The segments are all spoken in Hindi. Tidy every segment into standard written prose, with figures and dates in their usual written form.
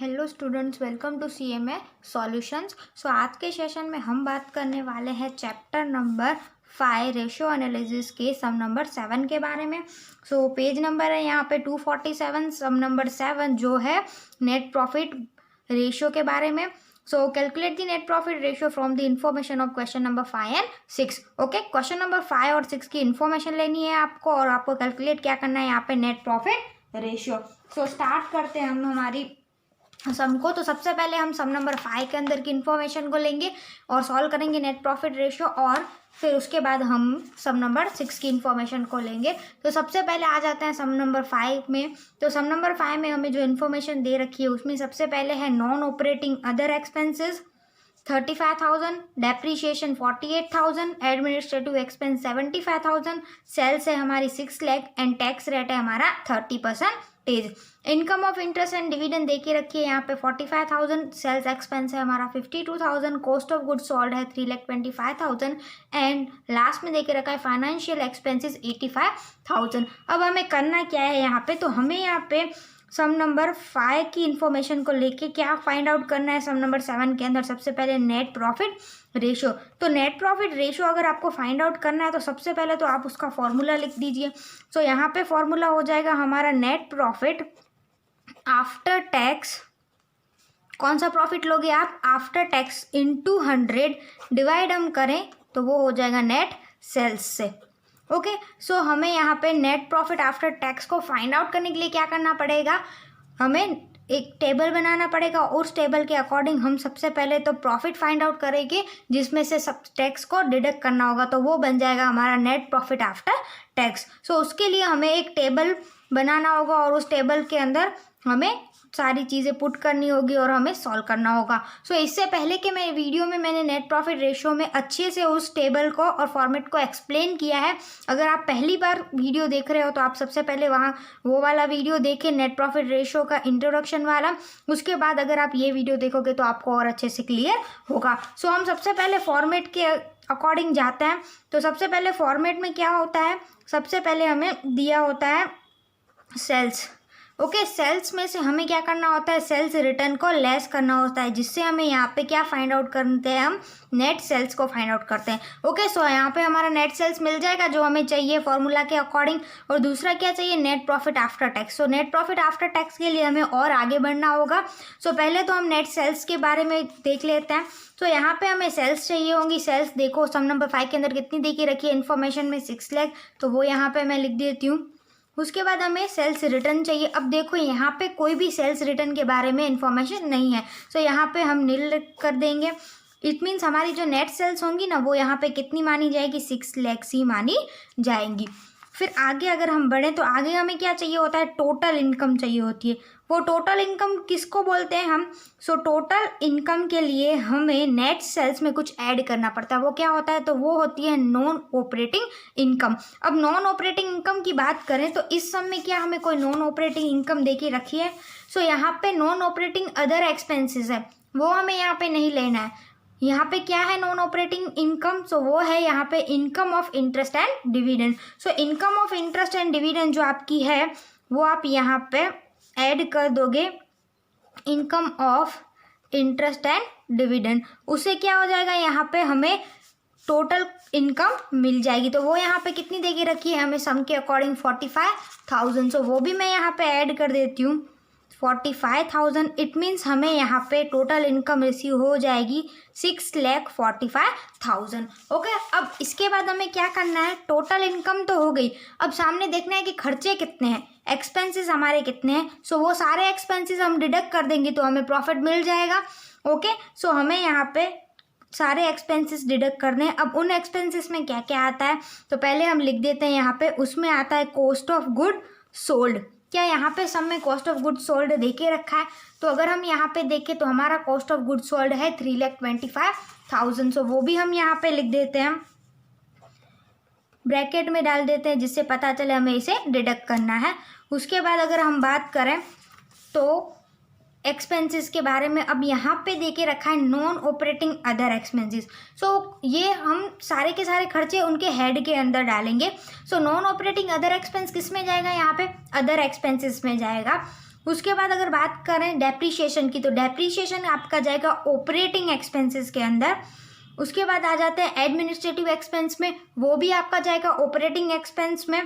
Hello students, welcome to CMA solutions. So आज के सेशन में हम बात करने वाले हैं चैप्टर नंबर 5 रेशियो एनालिसिस के सम नंबर 7 के बारे में। सो पेज नंबर है यहाँ पे 247, सम नंबर 7 जो है नेट प्रॉफिट रेशियो के बारे में। सो calculate the net profit ratio from the information of question number 5 and 6। Okay, question number 5 और 6 की इन्फॉर्मेशन लेनी है आपको और आपको कैलकुलेट क्या करना है यहाँ पे net profit ratio. So start करते हैं हम हमारी सम को। तो सबसे पहले हम सम नंबर 5 के अंदर की इन्फॉर्मेशन को लेंगे और सॉल्व करेंगे नेट प्रॉफिट रेशियो, और फिर उसके बाद हम सम नंबर 6 की इन्फॉर्मेशन को लेंगे। तो सबसे पहले आ जाते हैं सम नंबर 5 में। तो सम नंबर 5 में हमें जो इन्फॉर्मेशन दे रखी है उसमें सबसे पहले है non operating other expenses 35,000, depreciation 48,000, administrative expense 75,000, sales है हमारी 6 लाख एंड टैक्स रेट है हमारा 30%। Income of interest and dividend देखिए रखिए यहाँ पे 45,000, सेल्स एक्सपेंस है हमारा 52,000, कॉस्ट ऑफ गुड्स सोल्ड है 3,25,000 एंड लास्ट में देखिए रखा है फाइनेंशियल एक्सपेंसेस 85,000। अब हमें करना क्या है यहाँ पे, तो हमें यहाँ पे सम नंबर 5 की इन्फॉर्मेशन को लेके क्या फाइंड आउट करना है सम नंबर 7 के अंदर। सबसे पहले नेट प्रॉफिट रेशियो। तो नेट प्रॉफिट रेशियो अगर आपको फाइंड आउट करना है तो सबसे पहले तो आप उसका फॉर्मूला लिख दीजिए। सो यहाँ पे फॉर्मूला हो जाएगा हमारा नेट प्रॉफिट आफ्टर टैक्स। कौन सा प्रॉफिट लोगे आप? आफ्टर टैक्स इंटू 100 डिवाइड हम करें तो वो हो जाएगा नेट सेल्स से। ओके, सो हमें यहाँ पे नेट प्रॉफिट आफ्टर टैक्स को फाइंड आउट करने के लिए क्या करना पड़ेगा, हमें एक टेबल बनाना पड़ेगा। उस टेबल के अकॉर्डिंग हम सबसे पहले तो प्रॉफिट फाइंड आउट करेंगे जिसमें से सब टैक्स को डिडक्ट करना होगा, तो वो बन जाएगा हमारा नेट प्रॉफिट आफ्टर टैक्स। सो उसके लिए हमें एक टेबल बनाना होगा और उस टेबल के अंदर हमें सारी चीज़ें पुट करनी होगी और हमें सॉल्व करना होगा। सो इससे पहले कि मैं वीडियो में मैंने नेट प्रॉफिट रेशियो में अच्छे से उस टेबल को और फॉर्मेट को एक्सप्लेन किया है। अगर आप पहली बार वीडियो देख रहे हो तो आप सबसे पहले वहाँ वो वाला वीडियो देखें, नेट प्रॉफिट रेशियो का इंट्रोडक्शन वाला। उसके बाद अगर आप ये वीडियो देखोगे तो आपको और अच्छे से क्लियर होगा। सो हम सबसे पहले फॉर्मेट के अकॉर्डिंग जाते हैं। तो सबसे पहले फॉर्मेट में क्या होता है, सबसे पहले हमें दिया होता है सेल्स। ओके, सेल्स में से हमें क्या करना होता है, सेल्स रिटर्न को लेस करना होता है, जिससे हमें यहाँ पे क्या फाइंड आउट करते हैं, हम नेट सेल्स को फाइंड आउट करते हैं। ओके, सो यहाँ पे हमारा नेट सेल्स मिल जाएगा जो हमें चाहिए फॉर्मूला के अकॉर्डिंग। और दूसरा क्या चाहिए, net profit after tax. So net profit after tax के लिए हमें और आगे बढ़ना होगा। सो पहले तो हम नेट सेल्स के बारे में देख लेते हैं। तो यहाँ पे हमें सेल्स चाहिए होंगी। सेल्स देखो सम नंबर 5 के अंदर कितनी देखी रखी है इन्फॉर्मेशन में, 6 लाख, तो वो यहाँ पे मैं लिख देती हूँ। उसके बाद हमें सेल्स रिटर्न चाहिए। अब देखो यहाँ पे कोई भी सेल्स रिटर्न के बारे में इंफॉर्मेशन नहीं है, सो यहाँ पे हम नील कर देंगे। इट मीन्स हमारी जो नेट सेल्स होंगी ना वो यहाँ पे कितनी मानी जाएगी, 6 लाख ही मानी जाएंगी। फिर आगे अगर हम बढ़ें तो आगे हमें क्या चाहिए होता है, टोटल इनकम चाहिए होती है। वो टोटल इनकम किसको बोलते हैं हम, सो टोटल इनकम के लिए हमें नेट सेल्स में कुछ ऐड करना पड़ता है। वो क्या होता है, तो वो होती है नॉन ऑपरेटिंग इनकम। अब नॉन ऑपरेटिंग इनकम की बात करें तो इस सम में क्या हमें कोई नॉन ऑपरेटिंग इनकम देखी रखी है। सो यहाँ पे नॉन ऑपरेटिंग अदर एक्सपेंसेस है, वो हमें यहाँ पे नहीं लेना है। यहाँ पे क्या है नॉन ऑपरेटिंग इनकम, सो वो है यहाँ पे income of interest and dividend. So income of interest and dividend जो आपकी है वो आप यहाँ पे ऐड कर दोगे income of interest and dividend. उससे क्या हो जाएगा, यहाँ पे हमें टोटल इनकम मिल जाएगी। तो वो यहाँ पे कितनी देगी रखी है हमें सम के अकॉर्डिंग 45,000। सो वो भी मैं यहाँ पे ऐड कर देती हूँ 45,000। इट मीन्स हमें यहाँ पे टोटल इनकम रिसीव हो जाएगी 6,45,000। ओके, अब इसके बाद हमें क्या करना है, टोटल इनकम तो हो गई, अब सामने देखना है कि खर्चे कितने हैं, एक्सपेंसेस हमारे कितने हैं। सो वो सारे एक्सपेंसेस हम डिडक्ट कर देंगे तो हमें प्रॉफिट मिल जाएगा। ओके, सो हमें यहाँ पे सारे एक्सपेंसेस डिडक्ट करने हैं। अब उन एक्सपेंसेस में क्या क्या आता है, तो पहले हम लिख देते हैं यहाँ पे, उसमें आता है कॉस्ट ऑफ गुड सोल्ड। क्या यहाँ पे सब में कॉस्ट ऑफ गुड सोल्ड देके रखा है, तो अगर हम यहाँ पे देखें तो हमारा कॉस्ट ऑफ गुड सोल्ड है 3,25,000। सो वो भी हम यहाँ पे लिख देते हैं, ब्रैकेट में डाल देते हैं जिससे पता चले हमें इसे डिडक्ट करना है। उसके बाद अगर हम बात करें तो एक्सपेंसेस के बारे में, अब यहाँ पे देके रखा है नॉन ऑपरेटिंग अदर एक्सपेंसेस। सो ये हम सारे के सारे खर्चे उनके हेड के अंदर डालेंगे। So non operating other expense किस में जाएगा, यहाँ पे अदर एक्सपेंसेस में जाएगा। उसके बाद अगर बात करें डेप्रीशिएशन की, तो डेप्रीशिएशन आपका जाएगा ऑपरेटिंग एक्सपेंसेस के अंदर। उसके बाद आ जाते हैं एडमिनिस्ट्रेटिव एक्सपेंस में, वो भी आपका जाएगा ऑपरेटिंग एक्सपेंस में।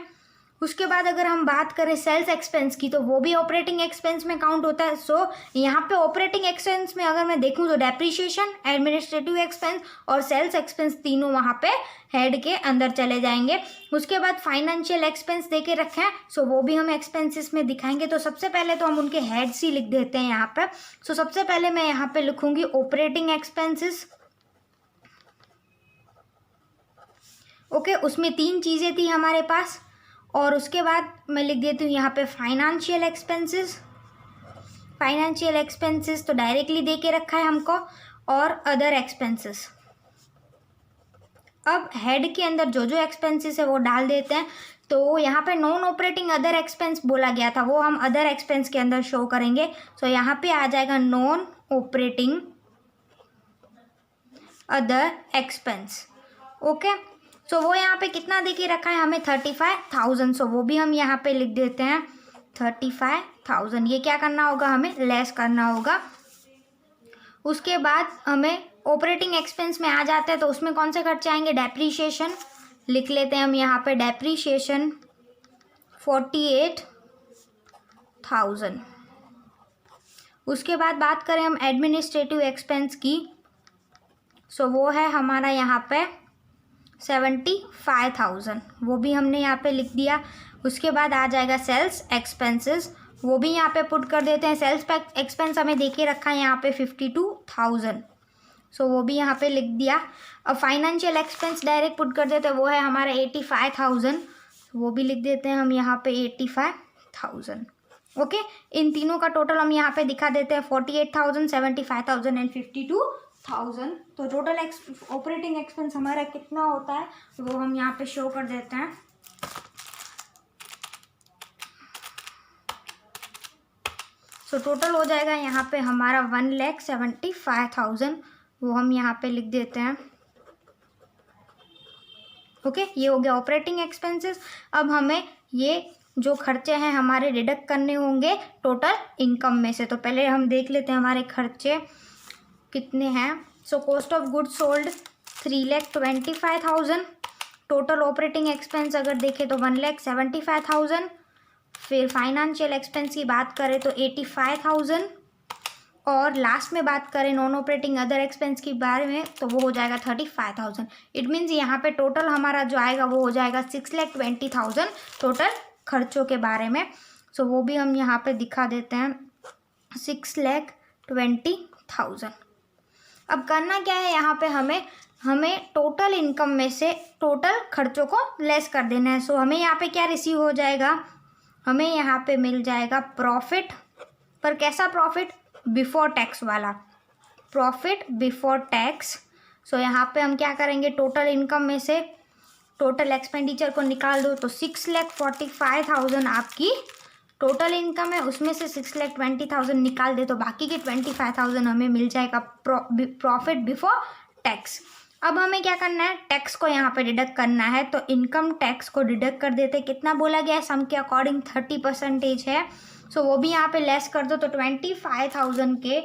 उसके बाद अगर हम बात करें सेल्स एक्सपेंस की, तो वो भी ऑपरेटिंग एक्सपेंस में काउंट होता है। सो यहाँ पे ऑपरेटिंग एक्सपेंस में अगर मैं देखूँ तो डेप्रीशिएशन, एडमिनिस्ट्रेटिव एक्सपेंस और सेल्स एक्सपेंस तीनों वहाँ पे हेड के अंदर चले जाएंगे। उसके बाद फाइनेंशियल एक्सपेंस दे के रखे हैं, सो वो भी हम एक्सपेंसेस में दिखाएंगे। तो सबसे पहले तो हम उनके हेड्स ही लिख देते हैं यहाँ पे। सो सबसे पहले मैं यहाँ पे लिखूंगी ऑपरेटिंग एक्सपेंसेस। ओके, उसमें 3 चीज़ें थी हमारे पास। और उसके बाद मैं लिख देती हूँ यहाँ पे फाइनेंशियल एक्सपेंसेस। फाइनेंशियल एक्सपेंसेस तो डायरेक्टली दे के रखा है हमको, और अदर एक्सपेंसेस। अब हेड के अंदर जो जो एक्सपेंसेस है वो डाल देते हैं। तो यहाँ पे नॉन ऑपरेटिंग अदर एक्सपेंस बोला गया था, वो हम अदर एक्सपेंस के अंदर शो करेंगे। सो यहाँ पे आ जाएगा non operating other expense. Okay, so वो यहाँ पे कितना दे के रखा है हमें 35,000। सो वो भी हम यहाँ पे लिख देते हैं 35,000। ये क्या करना होगा, हमें लेस करना होगा। उसके बाद हमें ऑपरेटिंग एक्सपेंस में आ जाते हैं, तो उसमें कौन से खर्चे आएंगे, डेप्रीशिएशन लिख लेते हैं हम यहाँ पे, डेप्रीशिएशन 48,000। उसके बाद बात करें हम एडमिनिस्ट्रेटिव एक्सपेंस की, सो वो है हमारा यहाँ पे 75,000, वो भी हमने यहाँ पे लिख दिया। उसके बाद आ जाएगा सेल्स एक्सपेंसेस, वो भी यहाँ पे पुट कर देते हैं। सेल्स एक्सपेंस हमें देके रखा है यहाँ पे 52,000, सो वो भी यहाँ पे लिख दिया। अब फाइनेंशियल एक्सपेंस डायरेक्ट पुट कर देते हैं, वो है हमारा 85,000, वो भी लिख देते हैं हम यहाँ पे 85,000। ओके, इन तीनों का टोटल हम यहाँ पे दिखा देते हैं 48,000, 75,000 एंड 52,000। तो टोटल ऑपरेटिंग एक्सपेंस हमारा कितना होता है वो हम यहाँ पे शो कर देते हैं। सो टोटल हो जाएगा यहाँ पे हमारा 1,75,000, वो हम यहाँ पे लिख देते हैं। ओके, ये हो गया ऑपरेटिंग एक्सपेंसेस। अब हमें ये जो खर्चे हैं हमारे डिडक्ट करने होंगे टोटल इनकम में से। तो पहले हम देख लेते हैं हमारे खर्चे कितने हैं। So cost of goods sold 3,25,000। Total operating expense अगर देखें तो 1,75,000। फिर फाइनेंशियल एक्सपेंस की बात करें तो 85,000। और लास्ट में बात करें नॉन ऑपरेटिंग अदर एक्सपेंस के बारे में, तो वो हो जाएगा 35,000। इट मीन्स यहाँ पे टोटल हमारा जो आएगा वो हो जाएगा 6,20,000 टोटल खर्चों के बारे में। सो वो भी हम यहाँ पे दिखा देते हैं 6,20,000। अब करना क्या है, यहाँ पे हमें टोटल इनकम में से टोटल खर्चों को लेस कर देना है। सो हमें यहाँ पे क्या रिसीव हो जाएगा, हमें यहाँ पे मिल जाएगा प्रॉफिट। पर कैसा प्रॉफिट, बिफोर टैक्स वाला प्रॉफिट बिफोर टैक्स। सो यहाँ पे हम क्या करेंगे, टोटल इनकम में से टोटल एक्सपेंडिचर को निकाल दो, तो 6,45,000 आपकी टोटल इनकम है, उसमें से 6,20,000 निकाल दे तो बाकी के 25,000 हमें मिल जाएगा प्रॉफिट बिफोर टैक्स। अब हमें क्या करना है, टैक्स को यहाँ पे डिडक्ट करना है। तो इनकम टैक्स को डिडक्ट कर देते, कितना बोला गया है, सम के अकॉर्डिंग 30% है। सो वो भी यहाँ पे लेस कर दो, तो 25,000 के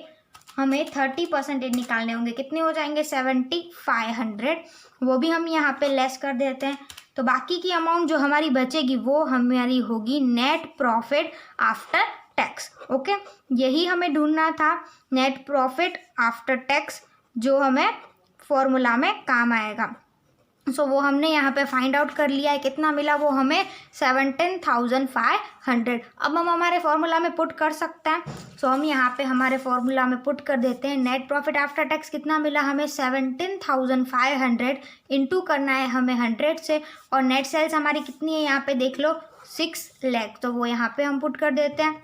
हमें 30% निकालने होंगे, कितने हो जाएंगे 7,500। वो भी हम यहाँ पे लेस कर देते हैं। तो बाकी की अमाउंट जो हमारी बचेगी वो हमारी होगी net profit after tax. Okay, यही हमें ढूंढना था, नेट प्रॉफिट आफ्टर टैक्स, जो हमें फॉर्मूला में काम आएगा। सो वो हमने यहाँ पे फाइंड आउट कर लिया है, कितना मिला वो हमें 17,500। अब हम हमारे फॉर्मूला में पुट कर सकते हैं। सो हम यहाँ पे हमारे फॉर्मूला में पुट कर देते हैं, नेट प्रॉफिट आफ्टर टैक्स कितना मिला हमें 17,500, इंटू करना है हमें 100 से, और नेट सेल्स हमारी कितनी है यहाँ पे देख लो 6 लाख, तो वो यहाँ पे हम पुट कर देते हैं।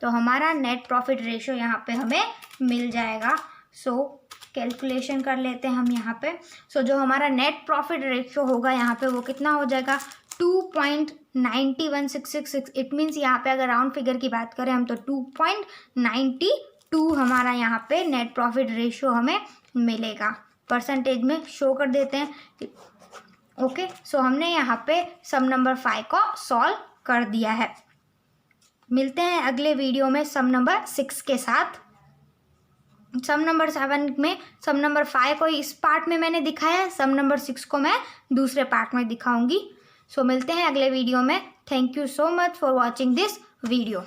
तो हमारा नेट प्रॉफिट रेशो यहाँ पे हमें मिल जाएगा। सो कैलकुलेशन कर लेते हैं हम यहाँ पे। सो जो हमारा नेट प्रॉफिट रेशियो होगा यहाँ पे वो कितना हो जाएगा 2.91666। इट मीन्स यहाँ पे अगर राउंड फिगर की बात करें हम तो 2.92 हमारा यहाँ पे नेट प्रॉफिट रेशियो हमें मिलेगा। परसेंटेज में शो कर देते हैं। ओके, सो हमने यहाँ पे सम नंबर 5 को सॉल्व कर दिया है। मिलते हैं अगले वीडियो में सम नंबर 6 के साथ। सम नंबर 7 में सम नंबर 5 को इस पार्ट में मैंने दिखाया है, सम नंबर 6 को मैं दूसरे पार्ट में दिखाऊंगी। सो मिलते हैं अगले वीडियो में। Thank you so much for watching this video.